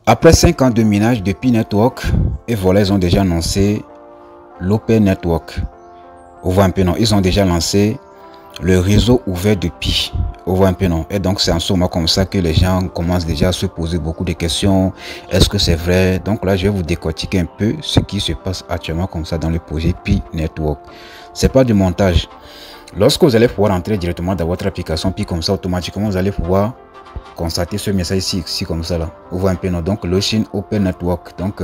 Après 5 ans de minage de Pi Network, et voilà, ils ont déjà lancé l'Open Network. On voit un peu, non, ils ont déjà lancé le réseau ouvert de Pi. On voit un peu, non. Et donc, c'est en ce moment comme ça que les gens commencent déjà à se poser beaucoup de questions. Est-ce que c'est vrai? Donc là, je vais vous décortiquer un peu ce qui se passe actuellement comme ça dans le projet Pi Network. C'est pas du montage. Lorsque vous allez pouvoir entrer directement dans votre application Pi comme ça, automatiquement, vous allez pouvoir constater ce message ici comme ça là. On voit un peu, non. Donc, Launching Open Network. Donc,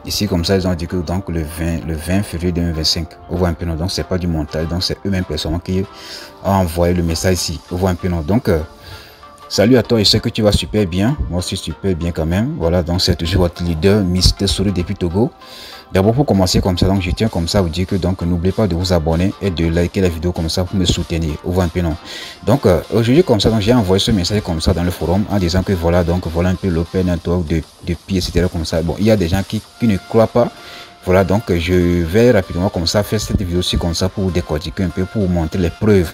ici comme ça, ils ont dit que donc le 20 février 2025. On voit un peu, non. Donc, c'est pas du montage. Donc, c'est eux-mêmes personnellement qui ont envoyé le message ici. On voit un peu, non. Donc, salut à toi, je sais que tu vas super bien. Moi aussi, super bien quand même. Voilà, donc c'est toujours votre leader, Mister Souris depuis Togo. D'abord, pour commencer comme ça, donc je tiens comme ça à vous dire que donc n'oubliez pas de vous abonner et de liker la vidéo comme ça pour me soutenir. On voit un peu, non. Donc aujourd'hui comme ça, donc j'ai envoyé ce message comme ça dans le forum en disant que voilà, donc voilà un peu l'Open Network de Pi, etc. comme ça. Bon, il y a des gens qui ne croient pas. Voilà, donc je vais rapidement comme ça faire cette vidéo aussi comme ça pour vous décortiquer un peu, pour vous montrer les preuves.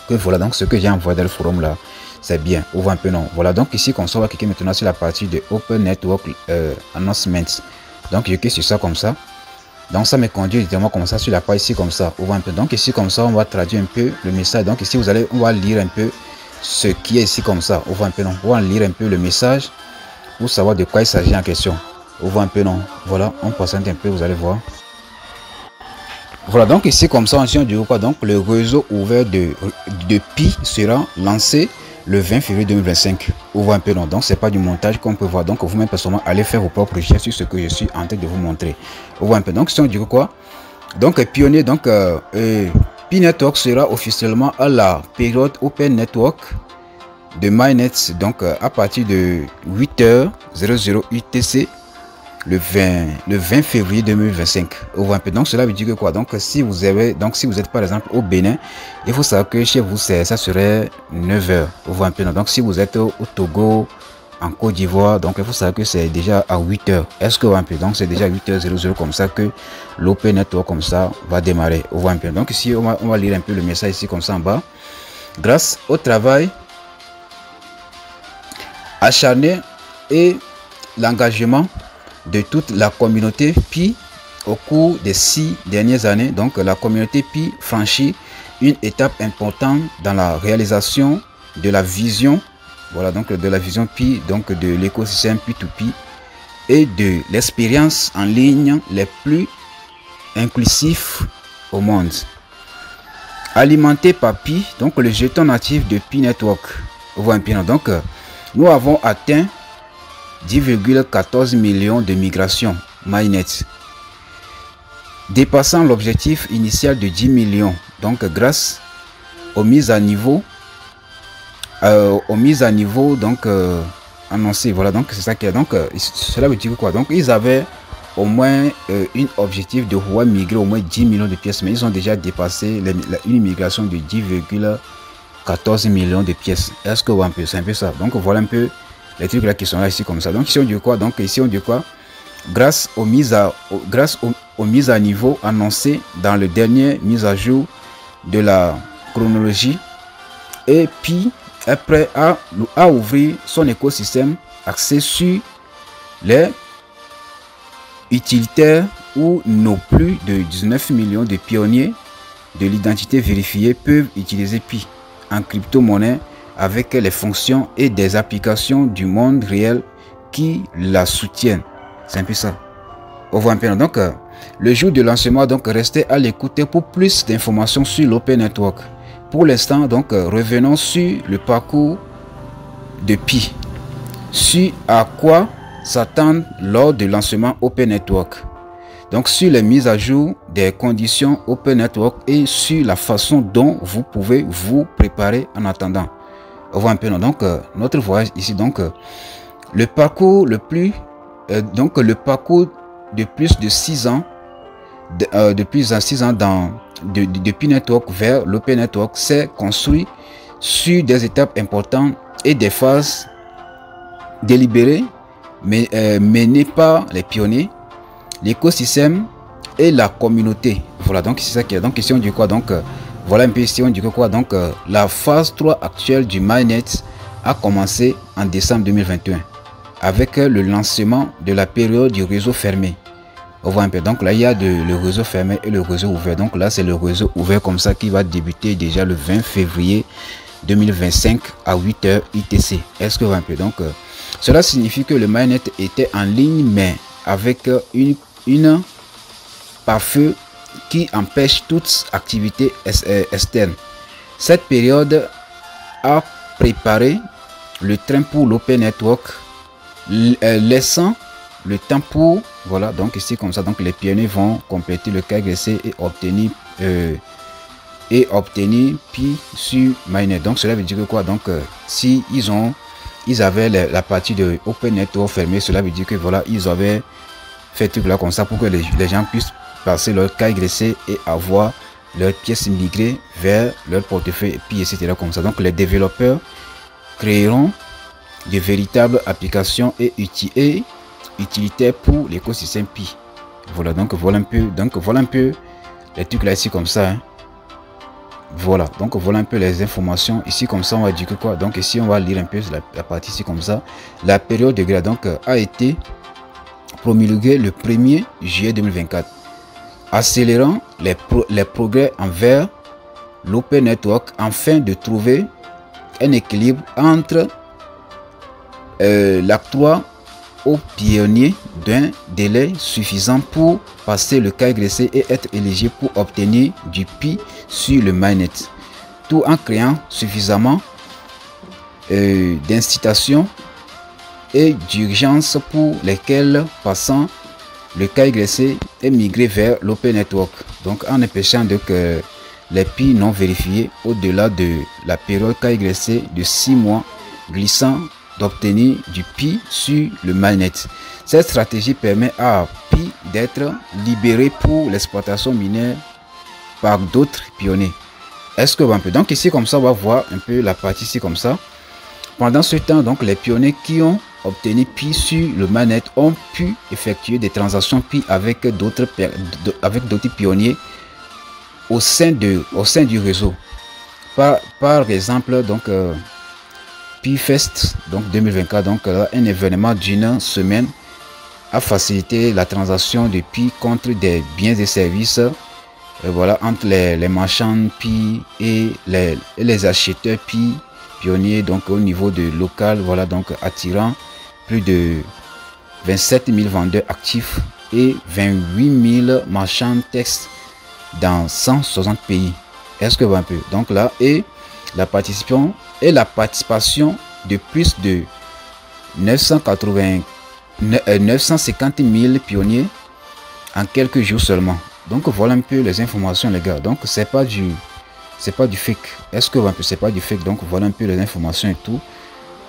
Que voilà, donc ce que j'ai envoyé dans le forum là, c'est bien. On voit un peu, non. Voilà, donc ici comme ça, on va cliquer maintenant sur la partie de Open Network Announcements. Donc je clique sur ça comme ça. Donc ça me conduit directement comme ça sur la page ici comme ça. On voit un peu. Donc ici comme ça, on va traduire un peu le message. Donc ici on va lire un peu ce qui est ici comme ça. On voit un peu, non. On va lire un peu le message pour savoir de quoi il s'agit en question. On voit un peu, non. Voilà, on patiente un peu, vous allez voir. Voilà, donc ici comme ça, on dit quoi. Donc le réseau ouvert de Pi sera lancé le 20 février 2025. On voit un peu, non. Donc c'est pas du montage qu'on peut voir. Donc vous-même personnellement allez faire vos propres recherches sur ce que je suis en train de vous montrer. On voit un peu. Donc si on dit quoi. Donc pionnier, donc Pi Network sera officiellement à la période Open Network de Mainnet. Donc à partir de 8h00 UTC. Le 20 février 2025. On voit un peu. Donc cela veut dire que quoi. Donc si vous êtes par exemple au Bénin, il faut savoir que chez vous ça serait 9h. On voit un peu. Donc si vous êtes au Togo, en Côte d'Ivoire, donc il faut savoir que c'est déjà à 8h. Est-ce que vous voyez un peu. Donc c'est déjà 8h00 comme ça que l'Open Network comme ça va démarrer. On voit un peu. Donc ici on va lire un peu le message ici comme ça en bas. Grâce au travail acharné et l'engagement de toute la communauté Pi au cours des 6 dernières années, donc la communauté Pi franchit une étape importante dans la réalisation de la vision, voilà, donc de la vision Pi, donc de l'écosystème P2P et de l'expérience en ligne les plus inclusifs au monde. Alimenté par Pi, donc le jeton natif de Pi Network. On voit un peu, donc nous avons atteint 10,14 millions de migrations Mainnet, dépassant l'objectif initial de 10 millions. Donc grâce aux mises à niveau, donc annoncées. Voilà, donc c'est ça qui est. Donc cela veut dire quoi. Donc ils avaient au moins un objectif de pouvoir migrer au moins 10 millions de pièces, mais ils ont déjà dépassé une migration de 10,14 millions de pièces. Est-ce que c'est un peu ça. Donc voilà un peu les trucs là qui sont là ici comme ça. Donc ici on dit quoi. Donc ici on dit quoi. Grâce aux mises à niveau annoncées dans le dernier mise à jour de la chronologie, et Pi est prêt à ouvrir son écosystème axé sur les utilitaires où nos plus de 19 millions de pionniers de l'identité vérifiée peuvent utiliser Pi en crypto-monnaie avec les fonctions et des applications du monde réel qui la soutiennent. C'est un peu ça. On voit un peu. Donc, le jour de lancement, donc, restez à l'écoute pour plus d'informations sur l'Open Network. Pour l'instant, donc, revenons sur le parcours de Pi. Sur à quoi s'attendre lors du lancement Open Network. Donc, sur les mises à jour des conditions Open Network et sur la façon dont vous pouvez vous préparer en attendant. On voit un peu, non. Donc notre voyage ici, donc le parcours le parcours de plus de 6 ans de Pi Network vers l'Open Network s'est construit sur des étapes importantes et des phases délibérées menées par les pionniers, l'écosystème et la communauté. Voilà, donc c'est ça qui est. Donc ici on dit quoi. Donc voilà un peu ici on dit que quoi. Donc la phase 3 actuelle du Mainnet a commencé en décembre 2021. avec le lancement de la période du réseau fermé. On voit un peu. Donc là, il y a le réseau fermé et le réseau ouvert. Donc là, c'est le réseau ouvert comme ça qui va débuter déjà le 20 février 2025 à 8h UTC. Est-ce que vous voyez un peu? Donc, cela signifie que le mainnet était en ligne, mais avec une pare-feu qui empêche toute activité externe. Cette période a préparé le train pour l'Open Network, laissant le temps pour, voilà, donc ici comme ça, donc les pionniers vont compléter le KYC et obtenir pi sur mainnet. Donc cela veut dire que quoi? Donc si ils avaient la partie de Open Network fermée, cela veut dire que voilà, ils avaient fait tout là comme ça pour que les gens puissent passer leur KYC et avoir leurs pièces migrées vers leur portefeuille Pi, etc. comme ça. Donc les développeurs créeront de véritables applications et utilitaires pour l'écosystème Pi. Voilà, donc voilà un peu les trucs là ici comme ça, hein. Voilà, donc voilà un peu les informations ici comme ça. On va dire que quoi? Donc ici on va lire un peu la partie ici comme ça. La période de grâce donc a été promulguée le 1er juillet 2024, accélérant les progrès envers l'Open Network afin de trouver un équilibre entre l'octroi aux pionniers d'un délai suffisant pour passer le KYC et être éligible pour obtenir du Pi sur le mainnet, tout en créant suffisamment d'incitation et d'urgence pour lesquels passant le KYC est migré vers l'Open Network, donc en empêchant que les Pi non vérifiés au-delà de la période KYC de 6 mois glissant d'obtenir du Pi sur le mainnet. Cette stratégie permet à Pi d'être libéré pour l'exploitation minière par d'autres pionniers. Est-ce que un peu? Donc ici comme ça on va voir un peu la partie ici comme ça. Pendant ce temps, donc les pionniers qui ont obtenu Pi sur le mainnet ont pu effectuer des transactions Pi avec d'autres pionniers au sein du réseau. Par exemple, donc PiFest donc 2024, donc un événement d'une semaine a facilité la transaction de Pi contre des biens et services, voilà, entre les marchands Pi et les acheteurs Pi pionniers, donc au niveau de local, voilà, donc attirant plus de 27 000 vendeurs actifs et 28 000 marchands textes dans 160 pays. Est-ce que vous un peu? Donc là, et la participation de plus de 950 000 pionniers en quelques jours seulement. Donc voilà un peu les informations, les gars. Donc c'est pas du fake. Est-ce que un peu c'est pas du fake? Donc voilà un peu les informations et tout.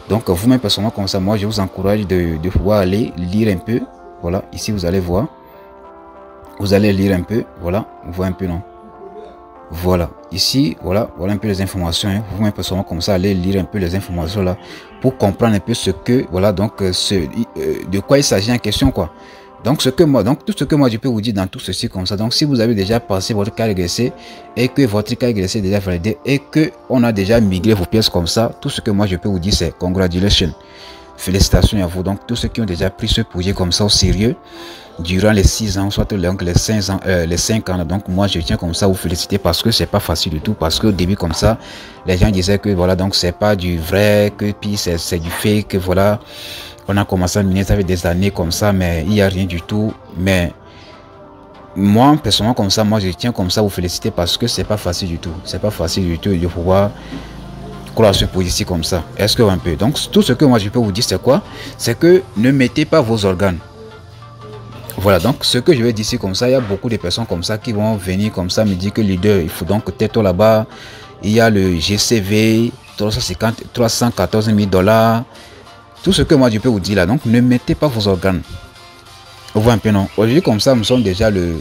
Donc vous-même personnellement comme ça, moi je vous encourage de pouvoir aller lire un peu. Voilà, ici vous allez voir. Vous allez lire un peu. Voilà, vous voyez un peu, non? Voilà, ici, voilà un peu les informations, hein. Vous-même personnellement comme ça, allez lire un peu les informations là pour comprendre un peu ce que, voilà, donc de quoi il s'agit en question, quoi. Donc tout ce que moi je peux vous dire dans tout ceci comme ça. Donc si vous avez déjà passé votre KYC et que votre KYC est déjà validé et que on a déjà migré vos pièces comme ça, tout ce que moi je peux vous dire c'est congratulations, félicitations à vous. Donc tous ceux qui ont déjà pris ce projet comme ça au sérieux durant les 6 ans, soit les 5 ans, donc moi je tiens comme ça à vous féliciter parce que c'est pas facile du tout, parce qu'au début comme ça les gens disaient que voilà, donc c'est pas du vrai, que puis c'est du fake, que voilà, on a commencé à miner, ça fait des années comme ça, mais il n'y a rien du tout. Mais moi personnellement comme ça, moi je tiens comme ça à vous féliciter parce que c'est pas facile du tout, c'est pas facile du tout de pouvoir croire ce projet ici comme ça. Est-ce que un peu? Donc tout ce que moi je peux vous dire c'est quoi? C'est que ne mettez pas vos organes. Voilà, donc ce que je vais dire ici comme ça, il y a beaucoup de personnes comme ça qui vont venir comme ça me dire que leader, il faut donc tais-toi là-bas. Il y a le GCV 314 000 $. Tout ce que moi je peux vous dire là, donc ne mettez pas vos organes. Vous voyez un peu, non? Aujourd'hui comme ça, nous sommes déjà le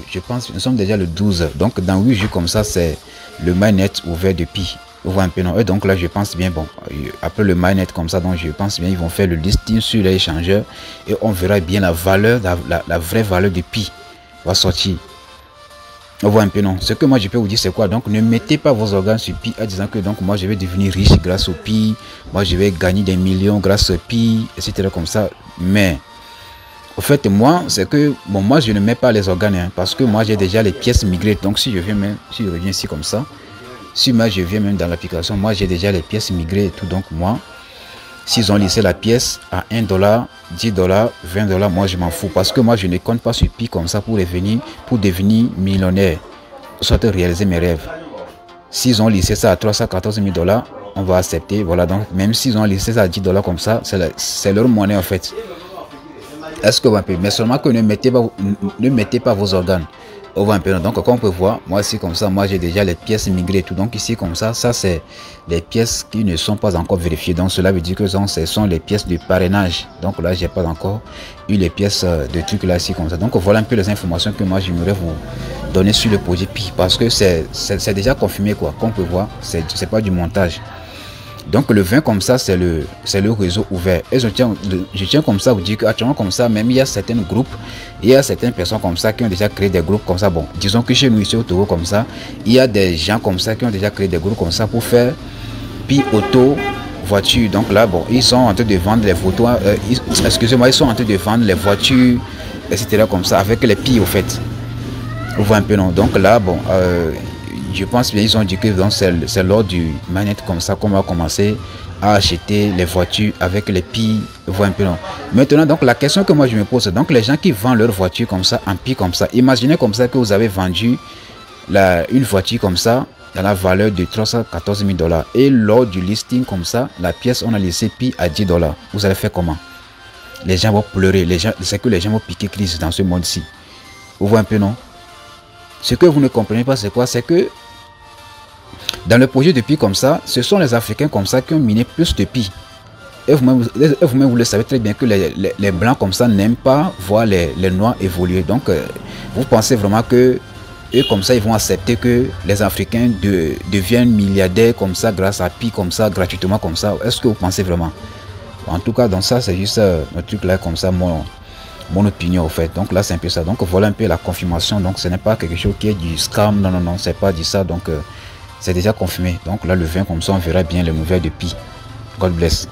12. Donc dans 8 jours comme ça, c'est le mainnet ouvert de Pi. Vous voyez un peu, non? Et donc là, je pense bien, bon, après le mainnet comme ça, donc je pense bien, ils vont faire le listing sur les échangeurs et on verra bien la valeur, la vraie valeur de Pi va sortir. Vous voyez un peu, non? Ce que moi je peux vous dire c'est quoi? Donc ne mettez pas vos organes sur Pi en disant que donc moi je vais devenir riche grâce au Pi, moi je vais gagner des millions grâce au Pi, etc. comme ça. Mais au fait, moi, c'est que bon, moi je ne mets pas les organes hein, parce que moi j'ai déjà les pièces migrées. Donc si je viens même, si je reviens ici comme ça, si moi je viens même dans l'application, moi j'ai déjà les pièces migrées et tout. Donc moi, s'ils ont laissé la pièce à $1, $10, $20, moi je m'en fous parce que moi je ne compte pas sur Pi comme ça pour devenir millionnaire, soit réaliser mes rêves. S'ils ont laissé ça à 314 000 $, on va accepter. Voilà, donc même s'ils ont laissé ça à $10 comme ça, c'est leur monnaie en fait. Est-ce que vous pouvez, mais seulement que ne mettez pas vos organes. Donc comme on peut voir, moi ici comme ça, moi j'ai déjà les pièces migrées et tout. Donc ici comme ça c'est les pièces qui ne sont pas encore vérifiées. Donc cela veut dire que ce sont les pièces de parrainage. Donc là j'ai pas encore eu les pièces de trucs là ici comme ça. Donc voilà un peu les informations que moi j'aimerais vous donner sur le projet Pi parce que c'est déjà confirmé quoi. Comme on peut voir, c'est pas du montage. Donc le 20 comme ça c'est le réseau ouvert et je tiens comme ça à vous dire qu'actuellement comme ça même il y a certains groupes, il y a certaines personnes comme ça qui ont déjà créé des groupes comme ça. Bon, disons que chez nous ici au Togo comme ça, il y a des gens comme ça qui ont déjà créé des groupes comme ça pour faire Pi auto voiture. Donc là bon, ils sont en train de vendre les photos, excusez-moi, ils sont en train de vendre les voitures etc comme ça avec les Pi au fait. Vous voyez un peu non. Donc là bon je pense bien ils ont dit que c'est lors du manette comme ça qu'on va commencer à acheter les voitures avec les Pi. Vous un peu non. Maintenant donc la question que moi je me pose, donc les gens qui vendent leur voiture comme ça en Pi comme ça, imaginez comme ça que vous avez vendu une voiture comme ça dans la valeur de 314 000 $ et lors du listing comme ça la pièce on a laissé Pi à $10. Vous allez faire comment? Les gens vont pleurer, c'est que les gens vont piquer crise dans ce monde-ci. Vous voyez un peu non? Ce que vous ne comprenez pas, c'est quoi? C'est que dans le projet de Pi comme ça, ce sont les Africains comme ça qui ont miné plus de Pi. Et vous-même, vous le savez très bien que les Blancs comme ça n'aiment pas voir les Noirs évoluer. Donc, vous pensez vraiment que eux comme ça, ils vont accepter que les Africains deviennent milliardaires comme ça, grâce à Pi comme ça, gratuitement comme ça? Est-ce que vous pensez vraiment? En tout cas, dans ça, c'est juste un truc là comme ça, mon opinion au fait. Donc là c'est un peu ça. Donc voilà un peu la confirmation. Donc ce n'est pas quelque chose qui est du scam. Non, c'est pas dit ça. Donc c'est déjà confirmé. Donc là le 20 comme ça on verra bien les nouvelles de Pi. God bless.